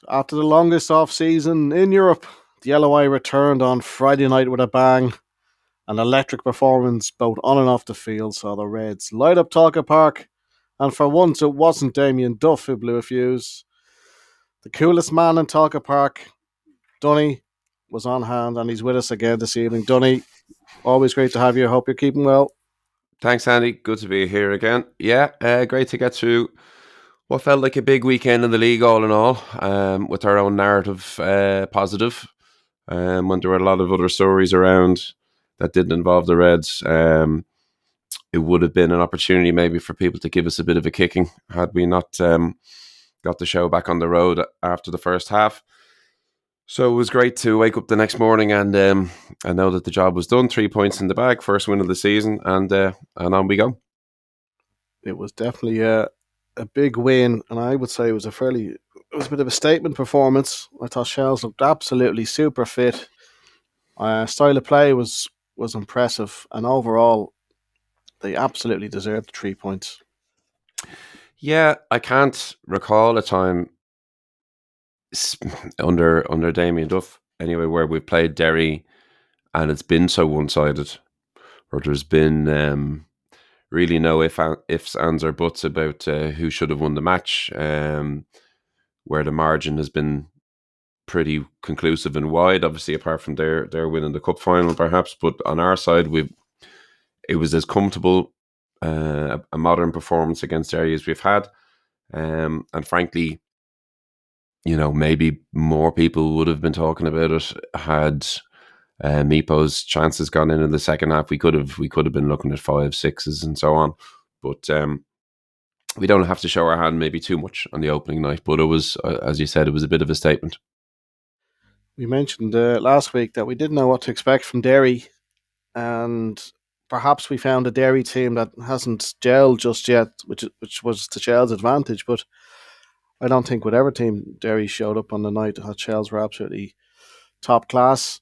After the longest off-season in Europe, the Yellow Eye returned on Friday night with a bang. An electric performance both on and off the field saw the Reds light up Tolka Park, and for once it wasn't Damien Duff who blew a fuse. The coolest man in Tolka Park, Dunny, was on hand, and he's with us again this evening. Dunny, always great to have you. Hope you're keeping well. Thanks, Andy. Good to be here again. Yeah, great to get through what felt like a big weekend in the league, all in all, with our own narrative positive. When there were a lot of other stories around that didn't involve the Reds, it would have been an opportunity maybe for people to give us a bit of a kicking had we not got the show back on the road after the first half. So it was great to wake up the next morning and know that the job was done. 3 points in the bag, first win of the season, and on we go. It was definitely a big win, and I would say it was a bit of a statement performance. I thought Shels looked absolutely super fit. Style of play was impressive, and overall, they absolutely deserved the 3 points. Yeah, I can't recall a time under Damien Duff anyway where we've played Derry and it's been so one-sided, or there's been really no ifs, ands or buts about who should have won the match, where the margin has been pretty conclusive and wide, obviously apart from their winning the cup final perhaps, but on our side it was as comfortable a modern performance against Derry as we've had, and frankly, maybe more people would have been talking about it had Meepo's chances gone in the second half. We could have been looking at 5, 6s and so on, but we don't have to show our hand maybe too much on the opening night. But it was, as you said, it was a bit of a statement. We mentioned last week that we didn't know what to expect from Derry, and perhaps we found a Derry team that hasn't gelled just yet, which was to Shels' advantage. But I don't think whatever team Derry showed up on the night, that Shels were absolutely top class.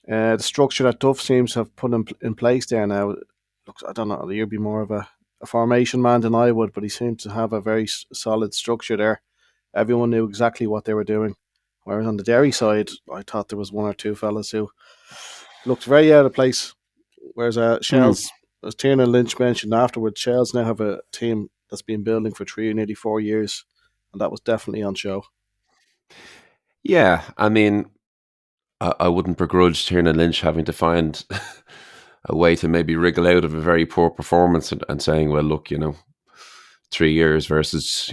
The structure that Duff seems to have put in place there now, looks, I don't know, you'd be more of a formation man than I would, but he seemed to have a very solid structure there. Everyone knew exactly what they were doing. Whereas on the Derry side, I thought there was one or two fellas who looked very out of place. Whereas Shels, as Tiernan Lynch mentioned afterwards, Shels now have a team that's been building for 3 nearly 4 years, and that was definitely on show. Yeah, I mean, I wouldn't begrudge Tiernan Lynch having to find a way to maybe wriggle out of a very poor performance and saying, well, look, 3 years versus,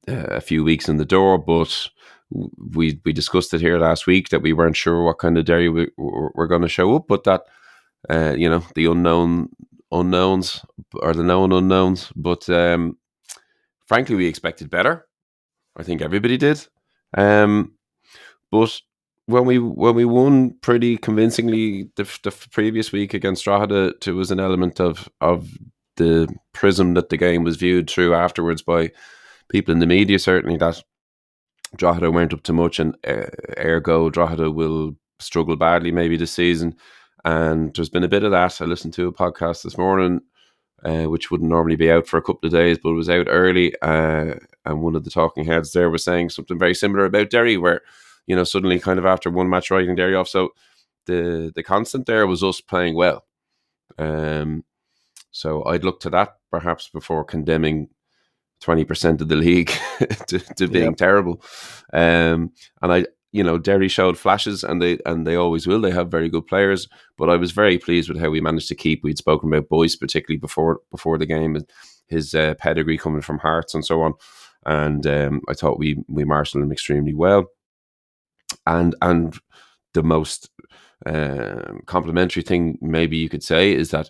a few weeks in the door. But we discussed it here last week that we weren't sure what kind of Derry we're going to show up, but that, the unknowns are the known unknowns. But frankly, we expected better. I think everybody did. But when we won pretty convincingly the previous week against Drogheda, there was an element of the prism that the game was viewed through afterwards by people in the media, certainly, that Drogheda weren't up to much, and ergo Drogheda will struggle badly maybe this season. And there's been a bit of that. I listened to a podcast this morning, which wouldn't normally be out for a couple of days, but it was out early, and one of the talking heads there was saying something very similar about Derry, where suddenly kind of after one match writing Derry off. So the constant there was us playing well. So I'd look to that perhaps before condemning 20% of the league to being terrible. And Derry showed flashes, and they always will. They have very good players, but I was very pleased with how we managed to keep. We'd spoken about Boyce particularly before the game, his pedigree coming from Hearts and so on, and I thought we marshalled him extremely well. And the most complimentary thing maybe you could say is that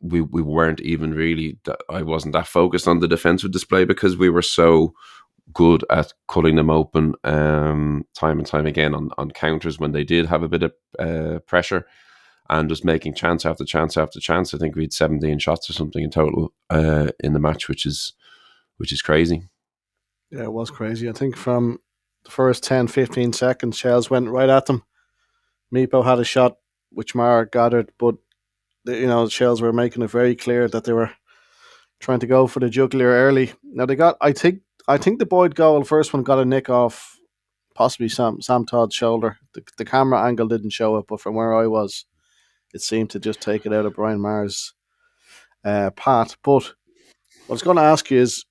we weren't even really, I wasn't that focused on the defensive display because we were so good at cutting them open time and time again on counters when they did have a bit of pressure, and just making chance after chance after chance. I think we had 17 shots or something in total in the match, which is crazy. Yeah, it was crazy. I think from the first 10, 15 seconds, Shels went right at them. Meepo had a shot, which Mara gathered, but Shels were making it very clear that they were trying to go for the jugular early. Now I think I think the Boyd goal, first one, got a nick off possibly Sam Todd's shoulder. The camera angle didn't show it, but from where I was, it seemed to just take it out of Brian Maher's path. But what I was going to ask you is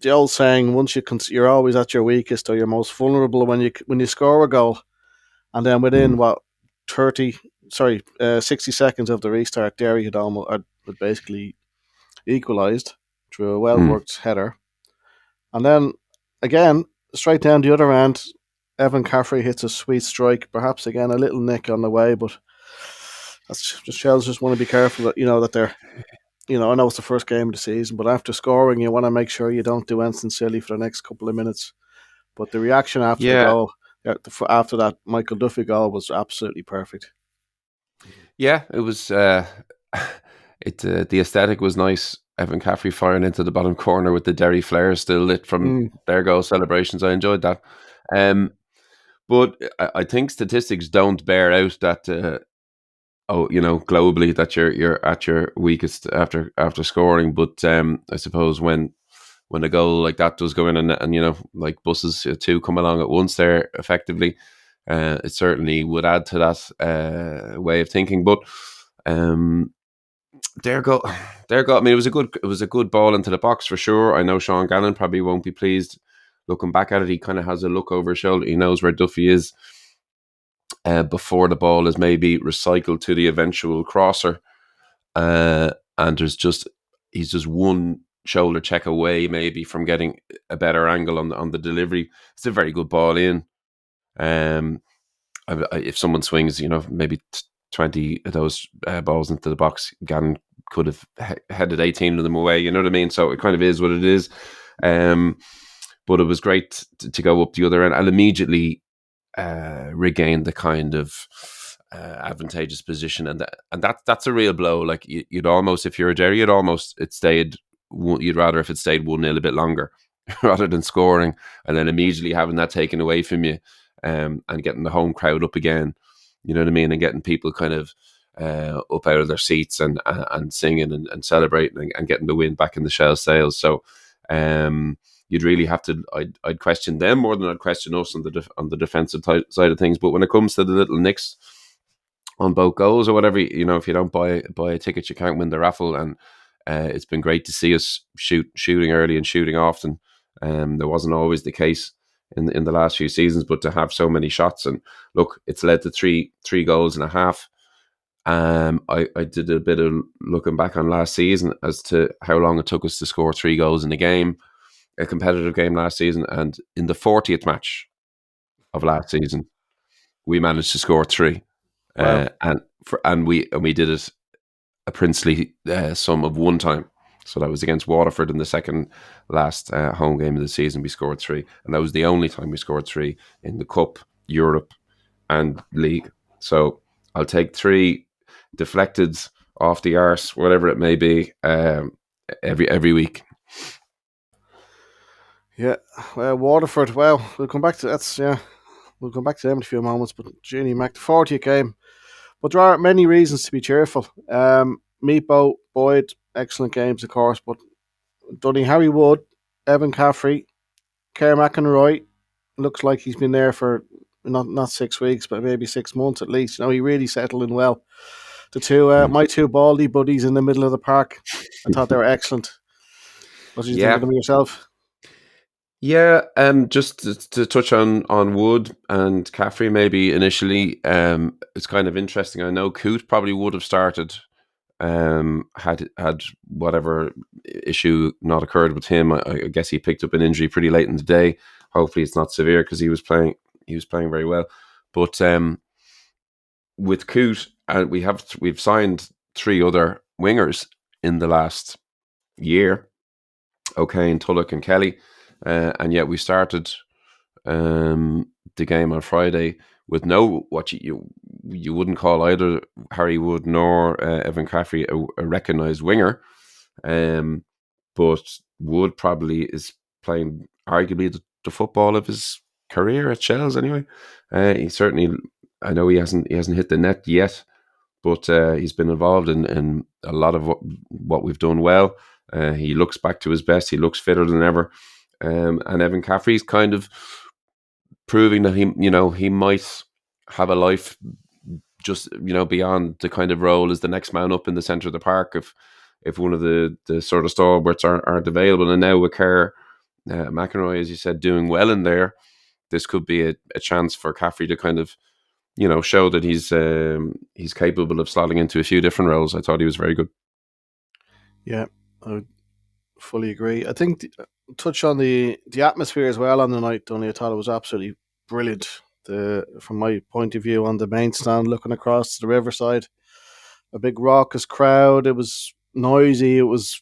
the old saying: once you're always at your weakest or you're most vulnerable when you score a goal, and then within Mm. what 60 seconds of the restart, Derry had basically equalised through a well Mm. worked header, and then again straight down the other end, Evan Caffrey hits a sweet strike. Perhaps again a little nick on the way, but that's just Shels just want to be careful that that they're. I know it's the first game of the season, but after scoring, you want to make sure you don't do anything silly for the next couple of minutes. But the reaction after the Yeah, goal, after that Michael Duffy goal, was absolutely perfect. yeah, it was. The aesthetic was nice. Evan Caffrey firing into the bottom corner with the Derry flare still lit from Mm. their goal celebrations. I enjoyed that. Um, but I think statistics don't bear out that. Globally, that you're at your weakest after scoring. But I suppose when a goal like that does go in, and like buses two come along at once there effectively, it certainly would add to that way of thinking. But um, there go there go. I mean, it was a good ball into the box for sure. I know Sean Gannon probably won't be pleased looking back at it. He kind of has a look over his shoulder. He knows where Duffy is before the ball is maybe recycled to the eventual crosser. And he's just one shoulder check away maybe from getting a better angle on the delivery. It's a very good ball in. Um, if someone swings, maybe 20 of those balls into the box, Gannon could have headed 18 of them away. You know what I mean? So it kind of is what it is. Um, but it was great to go up the other end and immediately regain the kind of advantageous position, and that's a real blow. Like you'd almost, if you're a Derry, you'd rather if it stayed 1-0 a bit longer rather than scoring and then immediately having that taken away from you, and getting the home crowd up again. You know what I mean, and getting people kind of up out of their seats and singing and celebrating and getting the win back in the Shels sails. So. You'd really have to. I'd question them more than I'd question us on the defensive side of things. But when it comes to the little nicks on both goals or whatever, if you don't buy a ticket, you can't win the raffle. And it's been great to see us shooting early and shooting often. There wasn't always the case in the last few seasons, but to have so many shots, and look, it's led to three goals and a half. I did a bit of looking back on last season as to how long it took us to score 3 goals in a competitive game last season, and in the 40th match of last season, we managed to score 3, Wow. and we did it a princely sum of 1 time. So that was against Waterford in the second last home game of the season. We scored 3, and that was the only time we scored 3 in the Cup, Europe, and League. So I'll take 3 deflected off the arse, whatever it may be, every week. Yeah. Waterford. Well, we'll come back to that's yeah. We'll come back to them in a few moments. But Ginny Mac, the 40th game. But there are many reasons to be cheerful. Meatbo, Boyd, excellent games, of course. But Dunny, Harry Wood, Evan Caffrey, Kerr McInroy, looks like he's been there for not 6 weeks, but maybe 6 months at least. He really settled in well. The two, Mm. my two baldy buddies in the middle of the park, I thought they were excellent. What did you think of Yeah, them yourself? yeah. Just to touch on Wood and Caffrey, maybe initially, it's kind of interesting. I know Coote probably would have started, had whatever issue not occurred with him. I guess he picked up an injury pretty late in the day. Hopefully, it's not severe because he was playing. He was playing very well, but with Coote, we've signed 3 other wingers in the last year. O'Kane, Tulloch, and Kelly, and yet we started the game on Friday with no what you wouldn't call either Harry Wood nor Evan Caffrey a recognised winger, um, but Wood probably is playing arguably the football of his career at Shels anyway. He certainly, I know he hasn't hit the net yet, but he's been involved in a lot of what we've done well. He looks back to his best. He looks fitter than ever. And Evan Caffrey's kind of proving that he might have a life just beyond the kind of role as the next man up in the centre of the park if one of the sort of stalwarts aren't available. And now with Kerr, McInroy, as you said, doing well in there, this could be a chance for Caffrey to kind of show that he's capable of slotting into a few different roles. I thought he was very good. Yeah, I would fully agree. I think touch on the atmosphere as well on the night, Donny. I thought it was absolutely brilliant. From my point of view on the main stand, looking across to the riverside, a big raucous crowd. It was noisy. It was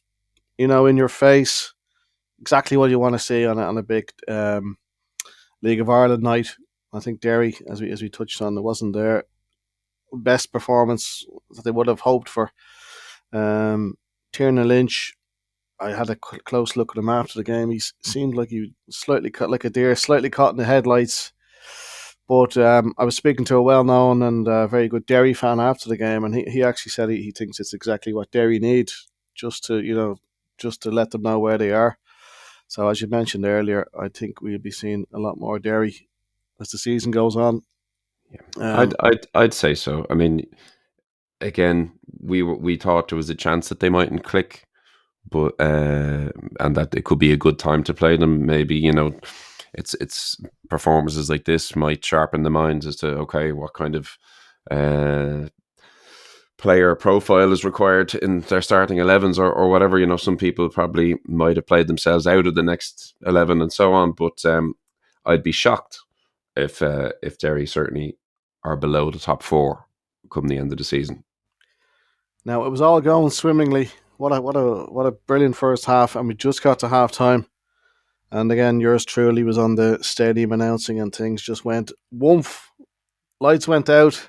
in your face. Exactly what you want to see on a big League of Ireland night. I think Derry, as we touched on, it wasn't their best performance that they would have hoped for. Tiernan Lynch, I had a close look at him after the game. He seemed like he slightly cut like a deer, slightly caught in the headlights. But I was speaking to a well-known and very good Derry fan after the game, and he actually said he thinks it's exactly what Derry need, just to let them know where they are. So as you mentioned earlier, I think we'll be seeing a lot more Derry as the season goes on. Yeah. I'd say so. I mean, again, we thought there was a chance that they mightn't click, but and that it could be a good time to play them. Maybe it's performances like this might sharpen the minds as to what kind of player profile is required in their starting 11s or whatever. Some people probably might have played themselves out of the next 11 and so on. But I'd be shocked if Derry certainly are below the top four come the end of the season. Now it was all going swimmingly. What a brilliant first half, and we just got to half time. And again, yours truly was on the stadium announcing, and things just went woof. Lights went out,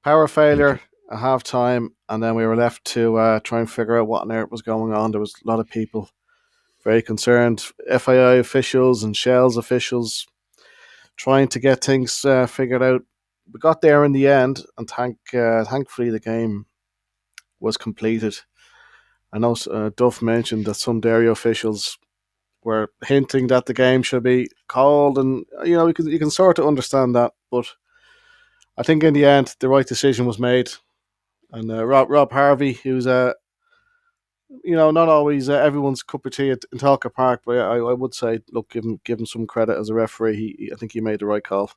power failure at half time, and then we were left to try and figure out what on earth was going on. There was a lot of people very concerned, FII officials and Shels officials trying to get things figured out. We got there in the end, and thankfully the game was completed. I know Duff mentioned that some Derry officials were hinting that the game should be called, and you can sort of understand that, but I think in the end the right decision was made. And Rob Harvey, who's not always everyone's cup of tea in Tolka Park, but I would say, look, give him some credit as a referee. I think he made the right call.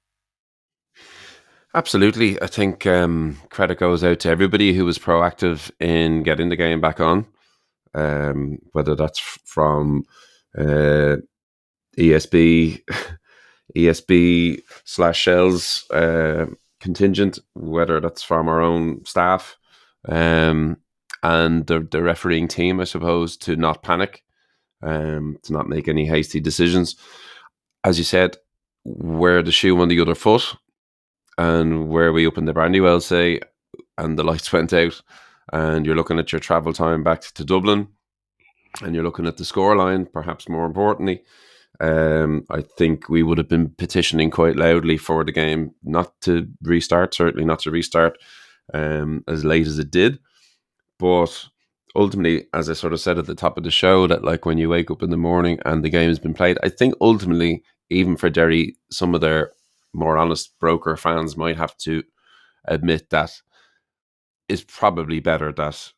Absolutely. I think credit goes out to everybody who was proactive in getting the game back on, whether that's from ESB, ESB/Shels contingent, whether that's from our own staff, and the refereeing team, I suppose, to not panic, to not make any hasty decisions. As you said, wear the shoe on the other foot, and where we opened the Brandywell, say, and the lights went out, and you're looking at your travel time back to Dublin, and you're looking at the scoreline, perhaps more importantly, I think we would have been petitioning quite loudly for the game not to restart, certainly not to restart as late as it did. But ultimately, as I sort of said at the top of the show, that like when you wake up in the morning and the game has been played, I think ultimately, even for Derry, some of their more honest broker fans might have to admit that it's probably better that,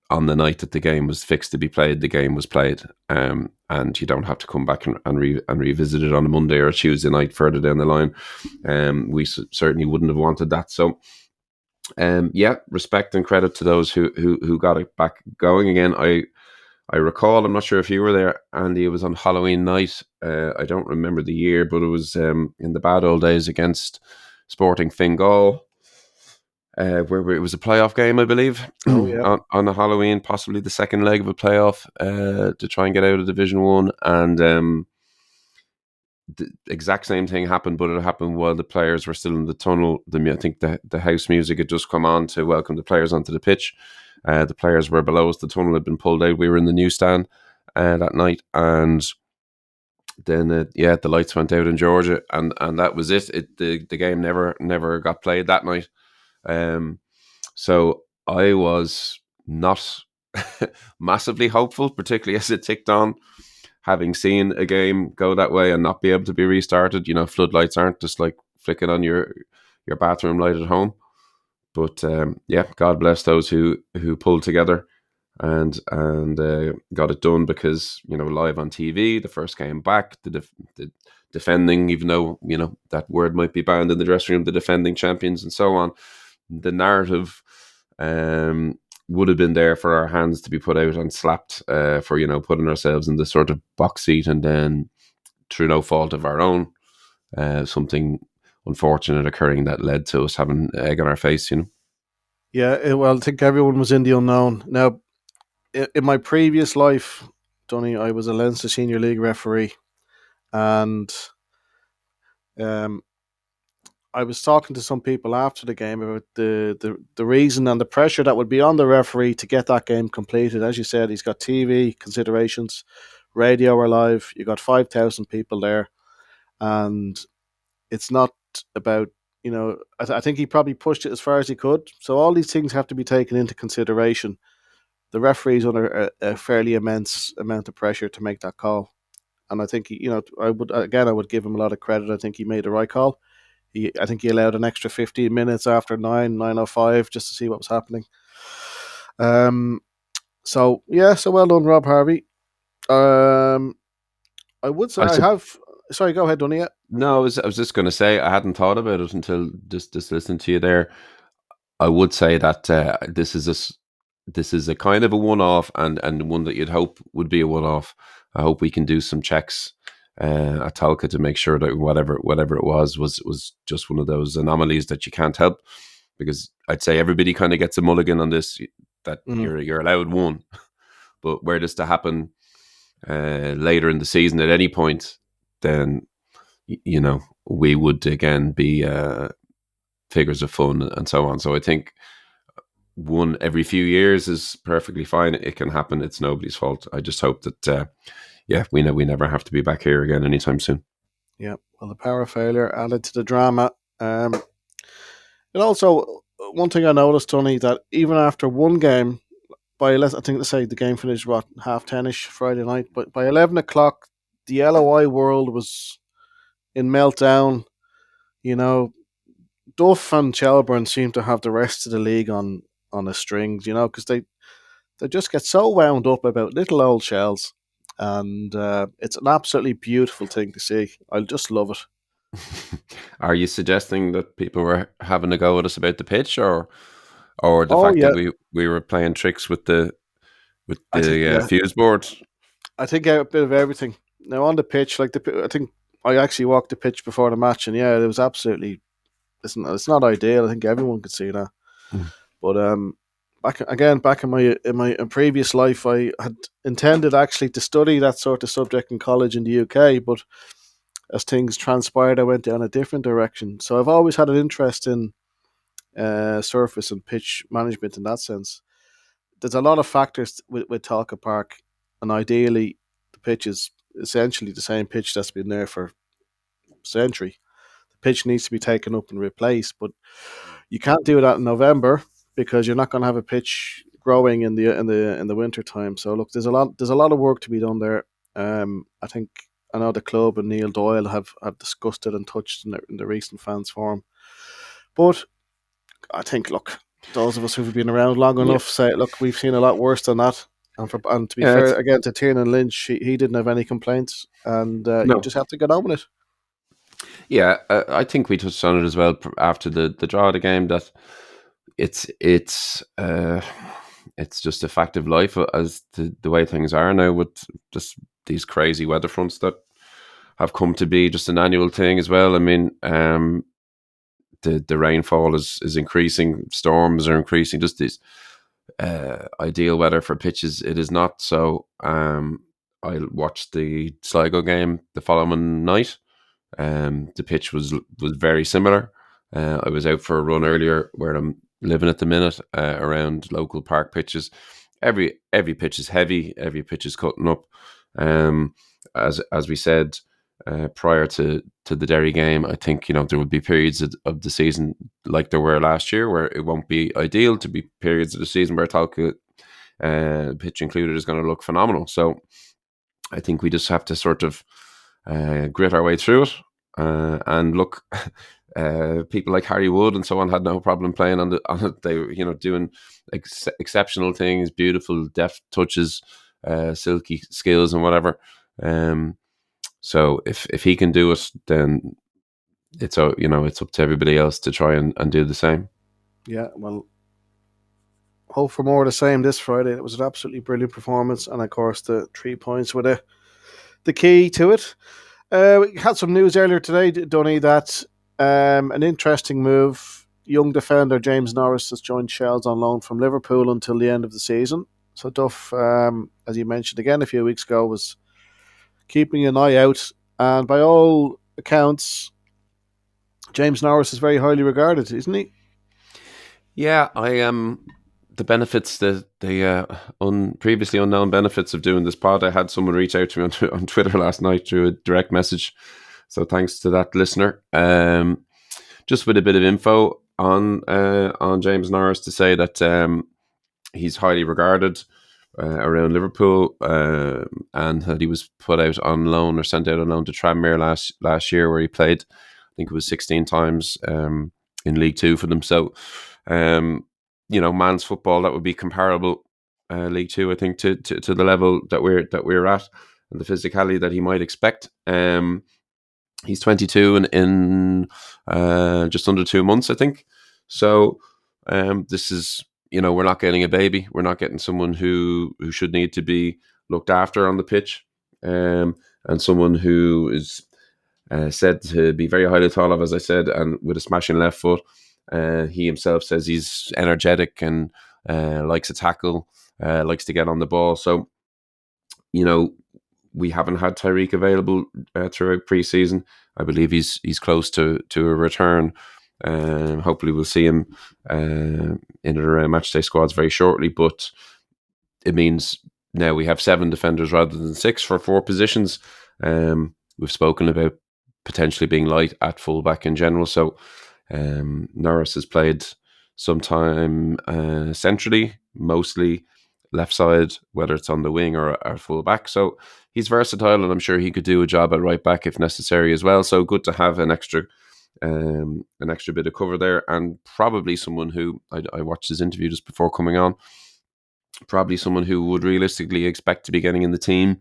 on the night that the game was fixed to be played, the game was played, and you don't have to come back and revisit it on a Monday or a Tuesday night further down the line. We certainly wouldn't have wanted that. So, respect and credit to those who got it back going again. I recall, I'm not sure if you were there, Andy, it was on Halloween night. I don't remember the year, but it was in the bad old days against Sporting Fingal. Where it was a playoff game, I believe, on a Halloween, possibly the second leg of a playoff to try and get out of Division 1. And the exact same thing happened, but it happened while the players were still in the tunnel. I think the house music had just come on to welcome the players onto the pitch. The players were below us. The tunnel had been pulled out. We were in the newsstand that night. And then, the lights went out in Georgia. And that was it. The game never got played that night. So I was not massively hopeful, particularly as it ticked on. having seen a game go that way and not be able to be restarted. Floodlights aren't just like flicking on your bathroom light at home. But yeah, God bless those who pulled together and got it done, because live on TV, the first game back, the defending, even though that word might be banned in the dressing room, the defending champions and so on. The narrative would have been there for our hands to be put out and slapped for putting ourselves in this sort of box seat, and then through no fault of our own, something unfortunate occurring that led to us having egg on our face. Yeah, well, I think everyone was in the unknown. Now, in my previous life, Donny, I was a Leinster Senior League referee, and um, I was talking to some people after the game about the reason and the pressure that would be on the referee to get that game completed. As you said, he's got TV considerations, radio or live. You got 5,000 people there, and it's not about I think he probably pushed it as far as he could. So all these things have to be taken into consideration. The referee's under a fairly immense amount of pressure to make that call, and I think I would give him a lot of credit. I think he made the right call. I think he allowed an extra 15 minutes after 9:05 just to see what was happening. So yeah, so well done, Rob Harvey. I would say I I said, have. Sorry, go ahead, Donny. no, I was just going to say, I hadn't thought about it until just listening to you there. I would say that this is a kind of a one-off, and one that you'd hope would be a one-off. I hope we can do some checks at Tolka to make sure that whatever it was just one of those anomalies that you can't help. Because I'd say everybody kind of gets a mulligan on this, that Mm. you're allowed one, but were this to happen later in the season at any point, then we would again be figures of fun and so on. So I think one every few years is perfectly fine. It can happen. It's nobody's fault. I just hope that we know we never have to be back here again anytime soon. Yeah. Well, the power failure added to the drama. And also, one thing I noticed, Tony, that even after one game, I think let's say the game finished what 10:30ish Friday night, but by 11 o'clock, the LOI world was in meltdown. You know, Duff and Shelburne seem to have the rest of the league on a string. Because they just get so wound up about little old Shels, and it's an absolutely beautiful thing to see. I just love it. Are you suggesting that people were having a go at us about the pitch, or the Oh fact that yeah, we were playing tricks with the I think yeah, fuse board? I think a bit of everything. Now on the pitch, I think I actually walked the pitch before the match, and yeah, it was absolutely. It's not ideal. I think everyone could see that. Mm. But back in my previous life, I had intended actually to study that sort of subject in college in the UK, but as things transpired, I went down a different direction. So I've always had an interest in surface and pitch management in that sense. There's a lot of factors with Tolka Park, and ideally, the pitch is essentially the same pitch that's been there for a century. The pitch needs to be taken up and replaced, but you can't do that in November because you're not going to have a pitch growing in the winter time. So look, there's a lot of work to be done there. I know the club and Neil Doyle have discussed it and touched in the recent fans forum, but I think look, those of us who've been around long Yeah, enough say, look, we've seen a lot worse than that. And to be yeah. fair, again to Tiernan Lynch, he didn't have any complaints, and you No, just have to get on with it. yeah. I think we touched on it as well after the draw of the game, that it's just a fact of life, as the way things are now, with just these crazy weather fronts that have come to be just an annual thing as well. I mean, the rainfall is increasing, storms are increasing, just these ideal weather for pitches. It is not. So I watched the Sligo game the following night. The pitch was very similar. I was out for a run earlier where I'm living at the minute, around local park pitches. Every pitch is heavy. Every pitch is cutting up. As we said prior to the Derry game, I think there would be periods of the season like there were last year where it won't be ideal, to be periods of the season where Tolka, pitch included, is going to look phenomenal. So I think we just have to sort of grit our way through it. And look, people like Harry Wood and so on had no problem playing on it. They were, doing exceptional things, beautiful deft touches, silky skills, and whatever. So if he can do it, then it's it's up to everybody else to try and do the same. Yeah, well, hope for more of the same this Friday. It was an absolutely brilliant performance, and of course the 3 points were the key to it. We had some news earlier today, Donny, that an interesting move. Young defender James Norris has joined Shels on loan from Liverpool until the end of the season. So Duff, as you mentioned again a few weeks ago, was keeping an eye out, and by all accounts, James Norris is very highly regarded, isn't he? Yeah, I the benefits, the previously unknown benefits of doing this pod. I had someone reach out to me on Twitter last night through a direct message. So thanks to that listener. Just with a bit of info on James Norris, to say that he's highly regarded around Liverpool, and that he was put out on loan or sent out on loan to Tranmere last year, where he played, I think it was 16 times in League Two for them. So, man's football, that would be comparable, League Two, I think, to the level that we're at, and the physicality that he might expect. He's 22 in just under 2 months, I think. So this is, we're not getting a baby. We're not getting someone who should need to be looked after on the pitch, and someone who is said to be very highly thought of, as I said, and with a smashing left foot. He himself says he's energetic and likes a tackle, likes to get on the ball. So, we haven't had Tyreek available throughout pre-season. I believe he's close to a return. Hopefully we'll see him in our matchday squads very shortly. But it means now we have 7 defenders rather than 6 for 4 positions. We've spoken about potentially being light at fullback in general. So Norris has played some time centrally, mostly left side, whether it's on the wing or full back. So he's versatile, and I'm sure he could do a job at right back if necessary as well. So good to have an extra bit of cover there, and probably someone who I watched his interview just before coming on. Probably someone who would realistically expect to be getting in the team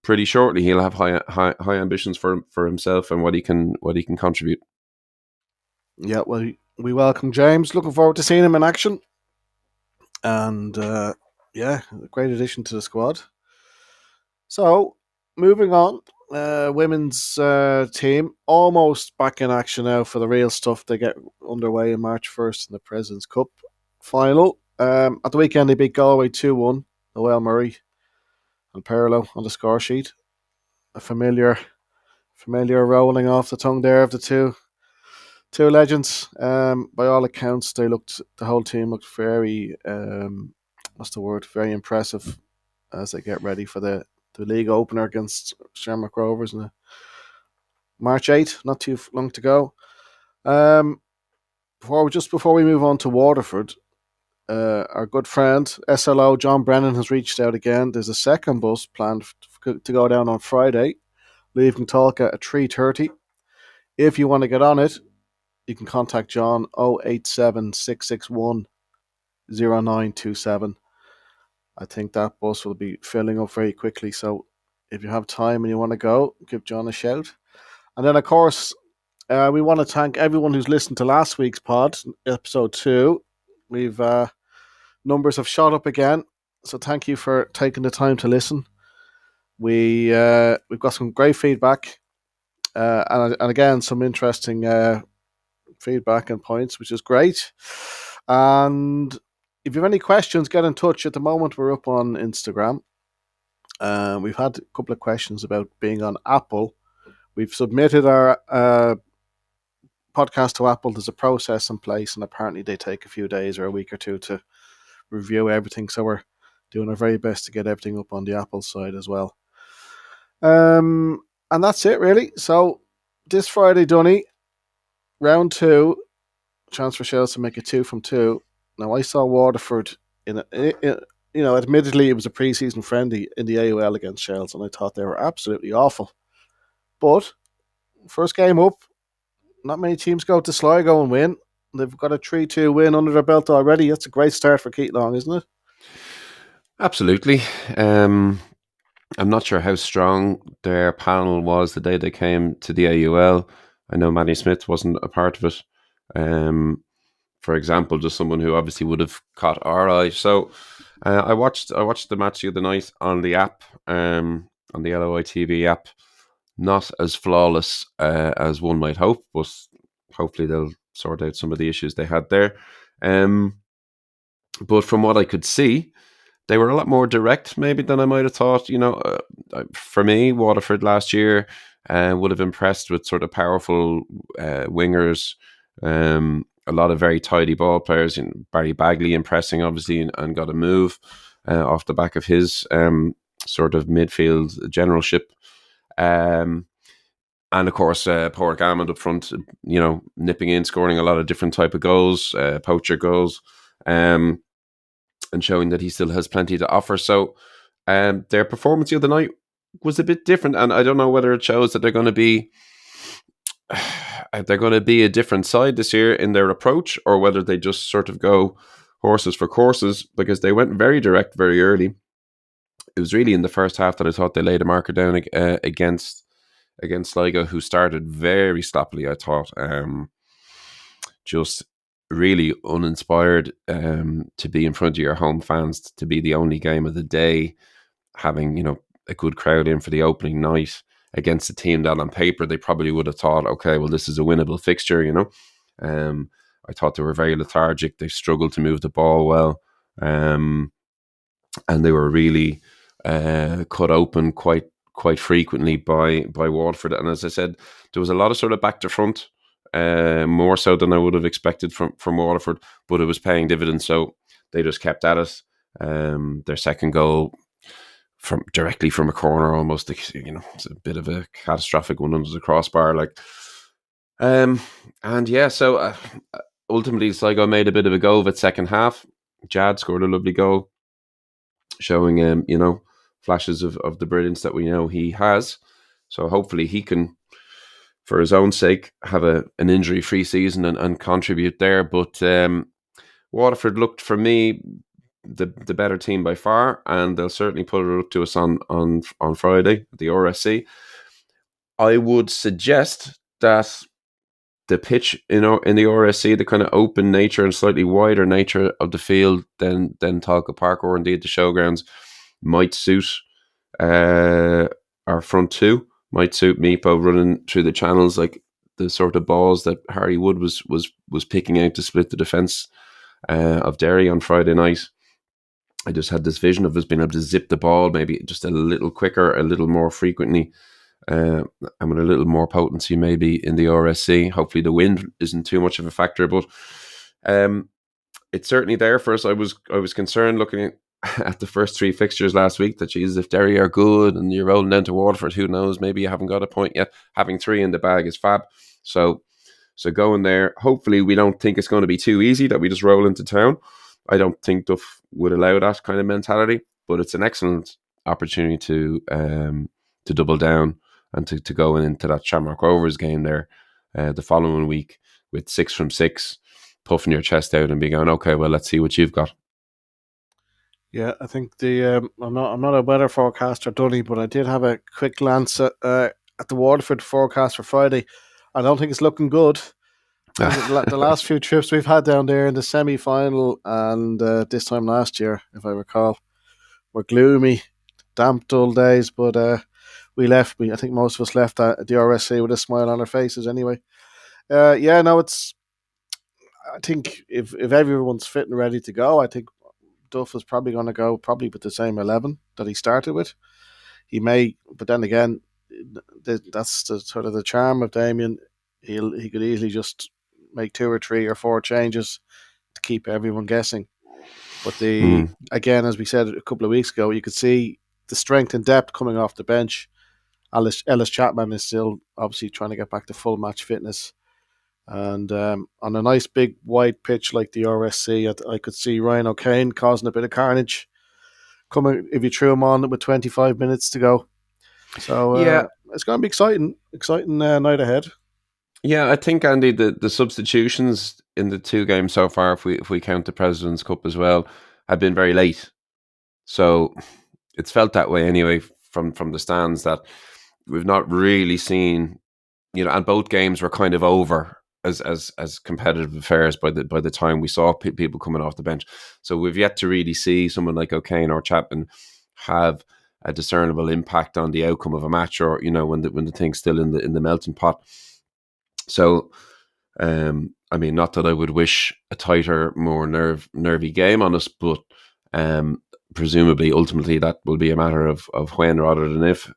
pretty shortly. He'll have high ambitions for himself and what he can contribute. Yeah, well, we welcome James. Looking forward to seeing him in action. And a great addition to the squad. So, moving on, women's team almost back in action now for the real stuff. They get underway in March 1st in the President's Cup final. At the weekend, they beat Galway 2-1. Noel Murray and Perlo on the score sheet. A familiar rolling off the tongue there of the two legends. By all accounts, the whole team looked very, very impressive as they get ready for the league opener against Shamrock Rovers on March 8th. Not too long to go. Before we move on to Waterford, our good friend SLO John Brennan has reached out again. There's a second bus planned to go down on Friday, leaving Tolka at 3:30. If you want to get on it, you can contact John 087 661 0927. I think that bus will be filling up very quickly. So if you have time and you want to go, give John a shout. And then, of course, we want to thank everyone who's listened to last week's pod, episode 2. We've numbers have shot up again. So thank you for taking the time to listen. We've got some great feedback. And again, some interesting feedback and points, which is great. And if you have any questions, get in touch. At the moment, we're up on Instagram. We've had a couple of questions about being on Apple. We've submitted our podcast to Apple. There's a process in place, and apparently they take a few days or a week or two to review everything. So we're doing our very best to get everything up on the Apple side as well. And that's it, really. So this Friday, Dunny, round 2, chance for Shels to make it 2 from 2. Now, I saw Waterford in admittedly, it was a pre-season friendly in the AUL against Shels, and I thought they were absolutely awful. But first game up, not many teams go to Sligo and win. They've got a 3-2 win under their belt already. That's a great start for Keat Long, isn't it? Absolutely. Um, I'm not sure how strong their panel was the day they came to the AUL. I know Matty Smith wasn't a part of it. For example, just someone who obviously would have caught our eye. So I watched the match the other night on the app, on the LOI TV app. Not as flawless as one might hope, but hopefully they'll sort out some of the issues they had there. Um, but from what I could see, they were a lot more direct, maybe than I might have thought. For me, Waterford last year would have impressed with sort of powerful wingers, a lot of very tidy ball players. Barry Bagley impressing, obviously, and got a move off the back of his sort of midfield generalship. Um, and of course, Porrick Hammond up front, nipping in, scoring a lot of different type of goals, poacher goals. Um, and showing that he still has plenty to offer. So their performance the other night was a bit different, and I don't know whether it shows that they're going to be a different side this year in their approach, or whether they just sort of go horses for courses, because they went very direct very early. It was really in the first half that I thought they laid a marker down against Sligo, who started very sloppily. I thought just really uninspired to be in front of your home fans, to be the only game of the day, having a good crowd in for the opening night against a team that on paper they probably would have thought, okay, well, this is a winnable fixture. I thought they were very lethargic. They struggled to move the ball well, and they were really cut open quite frequently by Waterford. And as I said, there was a lot of sort of back to front, more so than I would have expected from Waterford, but it was paying dividends. So they just kept at it. Their second goal directly from a corner, almost, it's a bit of a catastrophic one under the crossbar, and yeah. So ultimately, Sligo made a bit of a go of it second half. Jad scored a lovely goal, showing flashes of the brilliance that we know he has. So hopefully he can, for his own sake, have an injury-free season and contribute there. But Waterford looked, for me, the better team by far, and they'll certainly put it up to us on Friday at the RSC. I would suggest that the pitch, in the RSC, the kind of open nature and slightly wider nature of the field than Tolka Park, or indeed the showgrounds, might suit our front two, might suit Meepo running through the channels, like the sort of balls that Harry Wood was picking out to split the defence of Derry on Friday night. I just had this vision of us being able to zip the ball maybe just a little quicker, a little more frequently, and with a little more potency maybe in the RSC. Hopefully the wind isn't too much of a factor, but it's certainly there for us. I was concerned looking at the first three fixtures last week that, Jesus, if Derry are good and you're rolling down to Waterford, who knows, maybe you haven't got a point yet. Having three in the bag is fab. So going there, hopefully we don't think it's going to be too easy, that we just roll into town. I don't think Duff would allow that kind of mentality, but it's an excellent opportunity to double down and to go into that Shamrock Rovers game there the following week with 6 from 6, puffing your chest out and being going, okay, well, let's see what you've got. Yeah, I think I'm not a weather forecaster, Dunny, but I did have a quick glance at the Waterford forecast for Friday. I don't think it's looking good. The last few trips we've had down there in the semi-final and this time last year, if I recall, were gloomy, damp, dull days. But we left. I think most of us left at the RSC with a smile on our faces. Anyway, it's. I think if everyone's fit and ready to go, I think Duff is probably going to go with the same 11 that he started with. He may, but then again, that's the sort of the charm of Damien. He could easily just make 2 or 3 or 4 changes to keep everyone guessing. But again, as we said a couple of weeks ago, you could see the strength and depth coming off the bench. Ellis Chapman is still obviously trying to get back to full match fitness. And on a nice big wide pitch like the RSC, I could see Ryan O'Kane causing a bit of carnage. coming if you threw him on with 25 minutes to go. So Yeah, it's going to be exciting night ahead. yeah. I think Andy, the substitutions in the two games so far, if we count the Presidents Cup as well, have been very late. So it's felt that way anyway from the stands that we've not really seen, and both games were kind of over as competitive affairs by the time we saw people coming off the bench. So we've yet to really see someone like O'Kane or Chapman have a discernible impact on the outcome of a match, or when the thing's still in the melting pot. So I mean, not that I would wish a tighter, more nervy game on us, but presumably, ultimately, that will be a matter of when rather than if.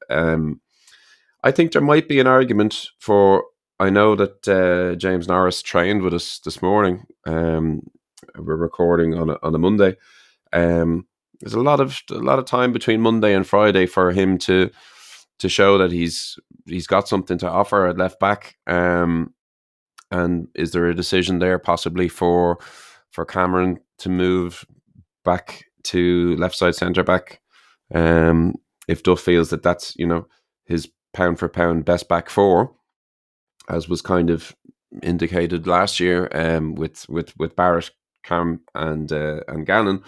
I think there might be an argument for. I know that James Norris trained with us this morning. We're recording on a Monday. There's a lot of time between Monday and Friday for him to show that he's got something to offer at left back. And is there a decision there possibly for Cameron to move back to left side centre back? If Duff feels that that's his pound for pound best back four, as was kind of indicated last year, with Barrett, Cam, and Gannon.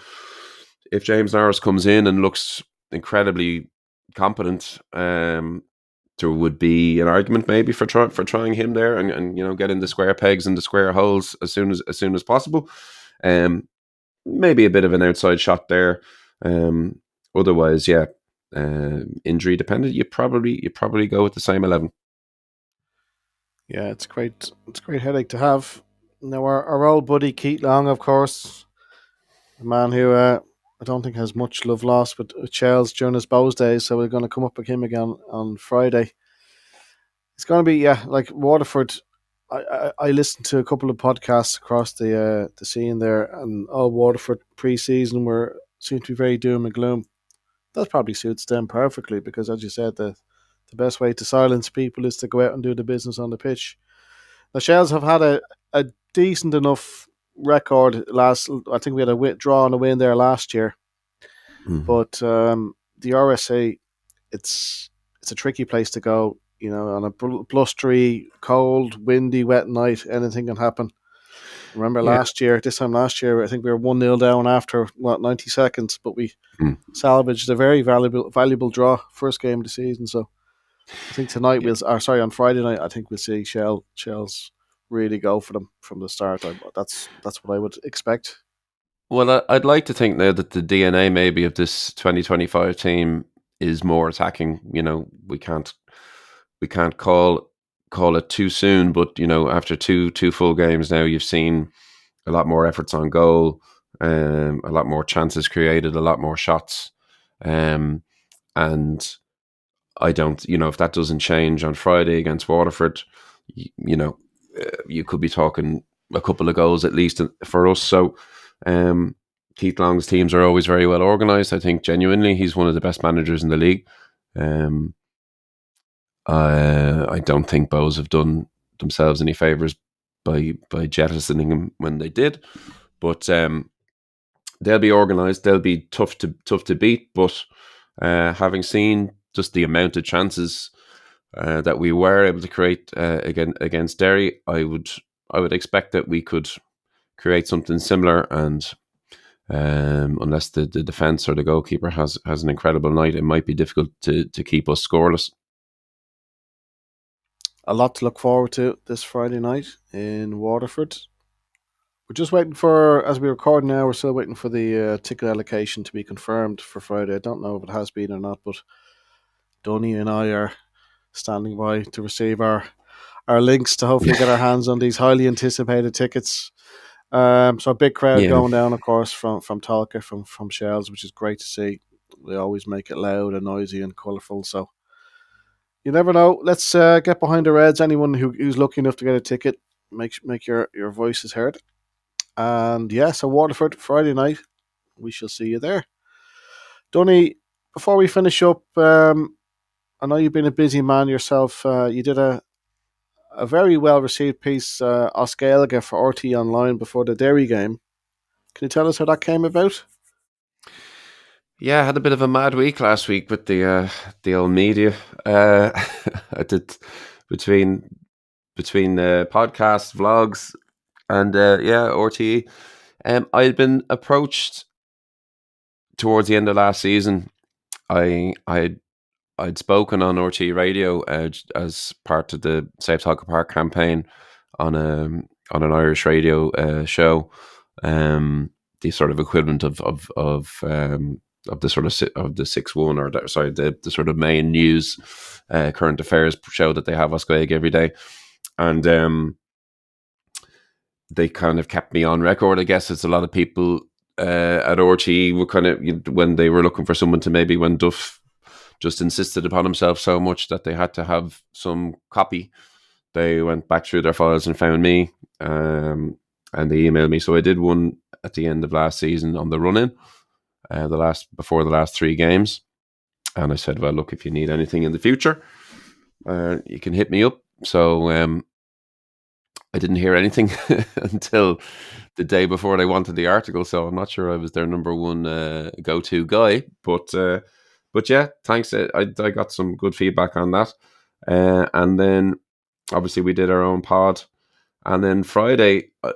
If James Norris comes in and looks incredibly competent, there would be an argument maybe for trying him there and getting the square pegs and the square holes as soon as possible. Maybe a bit of an outside shot there. Otherwise, yeah, injury dependent. You probably go with the same 11. Yeah, it's great. It's a great headache to have. Now our old buddy Keith Long, of course, a man who I don't think has much love lost with Shels during his Bows days. So we're going to come up with him again on Friday. It's going to be like Waterford. I listened to a couple of podcasts across the scene there, and Waterford pre-season were seem to be very doom and gloom. That probably suits them perfectly because, as you said, the best way to silence people is to go out and do the business on the pitch. The Shells have had a decent enough record last. I think we had a draw and a win there last year, Mm-hmm. but the RSA, it's a tricky place to go. On a blustery, cold, windy, wet night, anything can happen. Remember Yeah. this time last year, I think we were 1-0 down after 90 seconds, but we Mm. salvaged a very valuable draw, first game of the season. So I think tonight on Friday night, I think we'll see Shels really go for them from the start. That's what I would expect. Well, I'd like to think now that the DNA maybe of this 2025 team is more attacking. We can't call it too soon, but after two full games now, you've seen a lot more efforts on goal, a lot more chances created, a lot more shots, and I don't, if that doesn't change on Friday against Waterford, you could be talking a couple of goals at least for us. So, Keith Long's teams are always very well organised. I think genuinely he's one of the best managers in the league. Um, I don't think Bows have done themselves any favours by jettisoning him when they did, but they'll be organised. They'll be tough to beat. But having seen just the amount of chances that we were able to create against Derry, I would expect that we could create something similar. And unless the defence or the goalkeeper has an incredible night, it might be difficult to keep us scoreless. A lot to look forward to this Friday night in Waterford. We're just waiting for, as we record now, we're still waiting for the ticket allocation to be confirmed for Friday. I don't know if it has been or not, but Donny and I are standing by to receive our links to hopefully get our hands on these highly anticipated tickets. So a big crowd Yeah. going down, of course, from Tolka, from Shels, which is great to see. They always make it loud and noisy and colourful. So you never know. Let's get behind the Reds. Anyone who's lucky enough to get a ticket, make your voices heard. And yeah, so Waterford Friday night. We shall see you there. Donny, before we finish up, I know you've been a busy man yourself. You did a very well received piece, Oscailga for RT Online before the Derry game. Can you tell us how that came about? Yeah, I had a bit of a mad week last week with the old media. I did between podcasts, vlogs, and RTE. I had been approached towards the end of last season. I'd spoken on RTE radio as part of the Save Tolka Park campaign on an Irish radio show. The sort of equivalent of the sort of the 6-1, or sorry, the sort of main news current affairs show that they have us going every day. And they kind of kept me on record. I guess it's a lot of people at RTE were kind of, when they were looking for someone to, maybe when Duff just insisted upon himself so much that they had to have some copy, they went back through their files and found me, and they emailed me. So I did one at the end of last season on the run-in, before the last 3 games, and I said, well, look, if you need anything in the future, you can hit me up. So I didn't hear anything until the day before they wanted the article. So I'm not sure I was their number one go-to guy, but yeah, thanks. I got some good feedback on that, and then obviously we did our own pod, and then Friday, I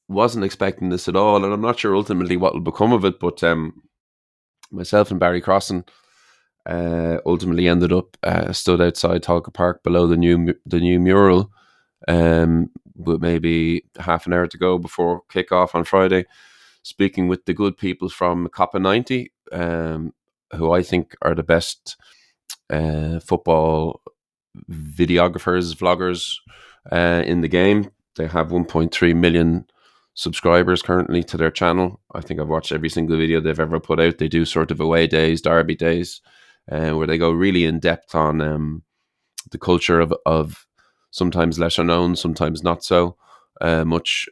wasn't expecting this at all, and I'm not sure ultimately what will become of it. But myself and Barry Crossan ultimately ended up stood outside Tolka Park below the new mural, with maybe half an hour to go before kickoff on Friday, speaking with the good people from Coppa 90, who I think are the best football videographers, vloggers in the game. They have 1.3 million subscribers currently to their channel. I think I've watched every single video they've ever put out. They do sort of away days, derby days, where they go really in depth on the culture of sometimes lesser known, sometimes not so much,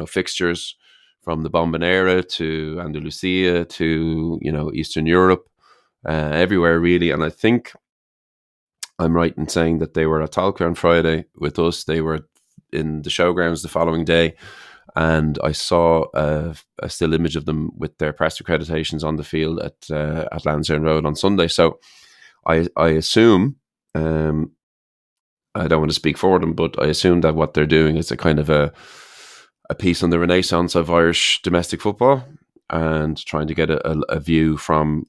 fixtures from the Bombonera to Andalusia to, Eastern Europe, everywhere really. And I think I'm right in saying that they were at Tolka on Friday with us. They were in the showgrounds the following day, and I saw a still image of them with their press accreditations on the field at Lansdowne Road on Sunday. So I assume, I don't want to speak for them, but I assume that what they're doing is a kind of a piece on the renaissance of Irish domestic football, and trying to get a view from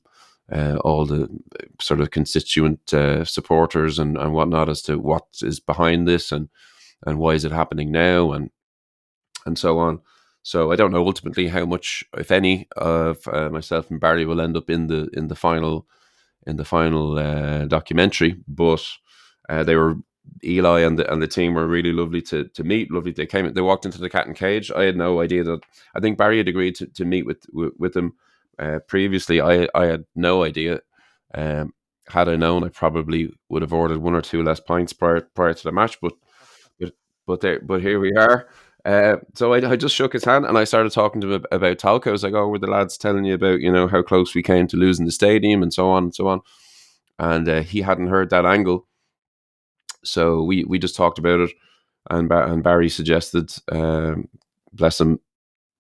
all the sort of constituent supporters and whatnot as to what is behind this, and why is it happening now, and so on. So I don't know ultimately how much, if any, of myself and Barry will end up in the final documentary, but they were, Eli and the team were really lovely to meet. Lovely, they walked into the Cat and Cage. I had no idea that. I think Barry had agreed to meet with them previously. I had no idea. Had I known, I probably would have ordered 1 or 2 less pints prior to the match. But here we are. So I just shook his hand and I started talking to him about Tolka. I was like, "Oh, were the lads telling you about, how close we came to losing the stadium and so on and so on?" And he hadn't heard that angle, so we just talked about it. And Barry suggested, bless him,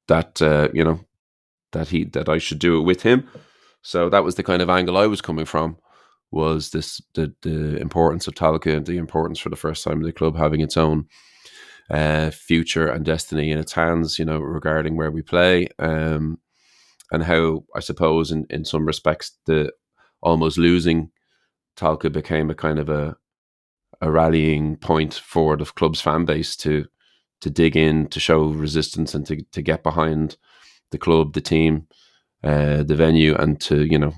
that that I should do it with him. So that was the kind of angle I was coming from. Was this the importance of Tolka, the importance for the first time of the club having its own future and destiny in its hands, regarding where we play, and how, I suppose, in some respects, the almost losing Tolka became a kind of a rallying point for the club's fan base to dig in, to show resistance, and to get behind the club, the team, the venue, and to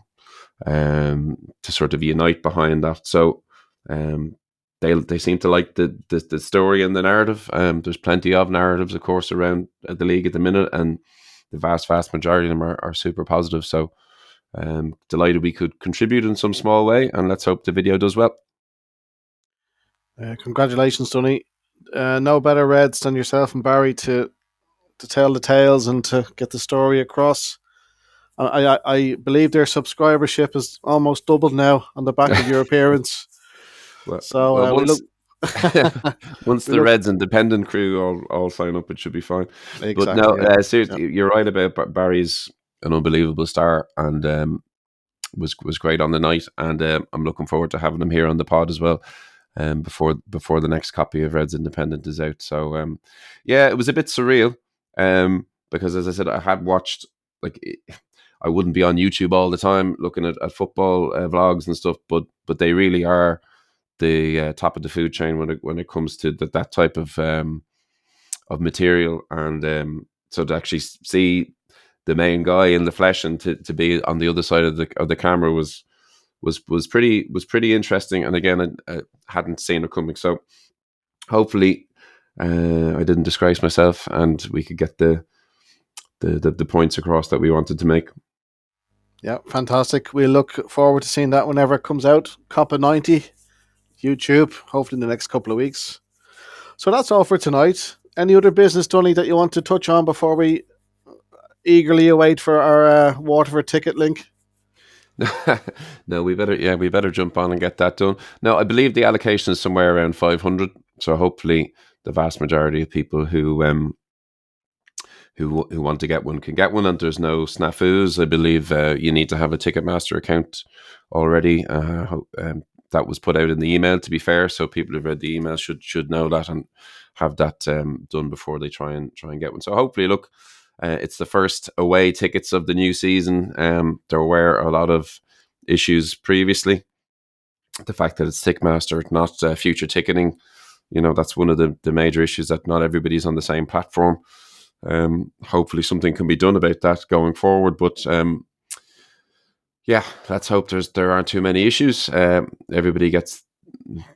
sort of unite behind that. So they seem to like the story and the narrative. There's plenty of narratives, of course, around the league at the minute, and the vast majority of them are super positive. So delighted we could contribute in some small way, and let's hope the video does well. Congratulations, Sonny. No better Reds than yourself and Barry to tell the tales and to get the story across. I believe their subscribership is almost doubled now on the back of your appearance. Well, once the Reds independent crew all sign up, it should be fine. Exactly, but no, seriously, you're right about Barry's an unbelievable star, and was great on the night. And I'm looking forward to having him here on the pod as well. Before the next copy of Reds Independent is out. So yeah, it was a bit surreal. Because as I said, I had watched, like, I wouldn't be on YouTube all the time looking at football vlogs and stuff, but they really are the top of the food chain when it comes to that type of material. And so to actually see the main guy in the flesh and to be on the other side of the camera was pretty interesting. And again, I hadn't seen it coming, so hopefully I didn't disgrace myself, and we could get the points across that we wanted to make. Yeah, fantastic. We look forward to seeing that whenever it comes out. Copa 90, YouTube, hopefully in the next couple of weeks. So that's all for tonight. Any other business, Donny, that you want to touch on before we eagerly await for our Waterford ticket link? No, we better jump on and get that done. No, I believe the allocation is somewhere around 500. So hopefully the vast majority of people who want to get one can get one, and there's no snafus. I believe you need to have a Ticketmaster account already. That was put out in the email, to be fair, so people who've read the email should know that and have that done before they try and get one. So hopefully, look, it's the first away tickets of the new season. There were a lot of issues previously. The fact that it's Ticketmaster, not future ticketing, that's one of the major issues, that not everybody's on the same platform. Hopefully something can be done about that going forward. But yeah, let's hope there aren't too many issues. Everybody gets,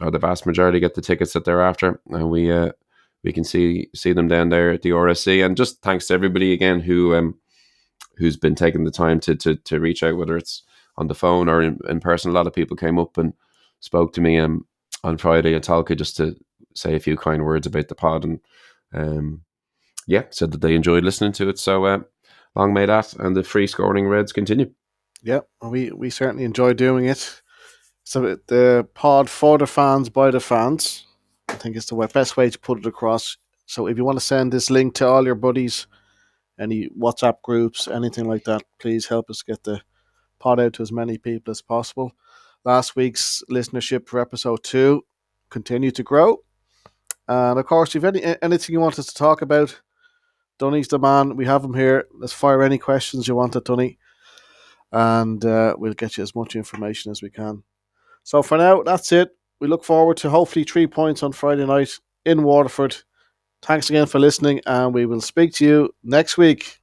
or the vast majority get the tickets that they're after, and we can see them down there at the RSC. And just thanks to everybody again who's been taking the time to reach out, whether it's on the phone or in person. A lot of people came up and spoke to me on Friday at Tolka just to say a few kind words about the pod, and said that they enjoyed listening to it. So long may that and the free scoring Reds continue. Yeah, we certainly enjoy doing it. So the pod for the fans, by the fans, I think is the best way to put it across. So if you want to send this link to all your buddies, any WhatsApp groups, anything like that, please help us get the pod out to as many people as possible. Last week's listenership for episode 2 continued to grow. And of course, if anything you want us to talk about, Donny's the man. We have him here. Let's fire any questions you want at Donny, and we'll get you as much information as we can. So for now, that's it. We look forward to hopefully 3 points on Friday night in Waterford. Thanks again for listening, and we will speak to you next week.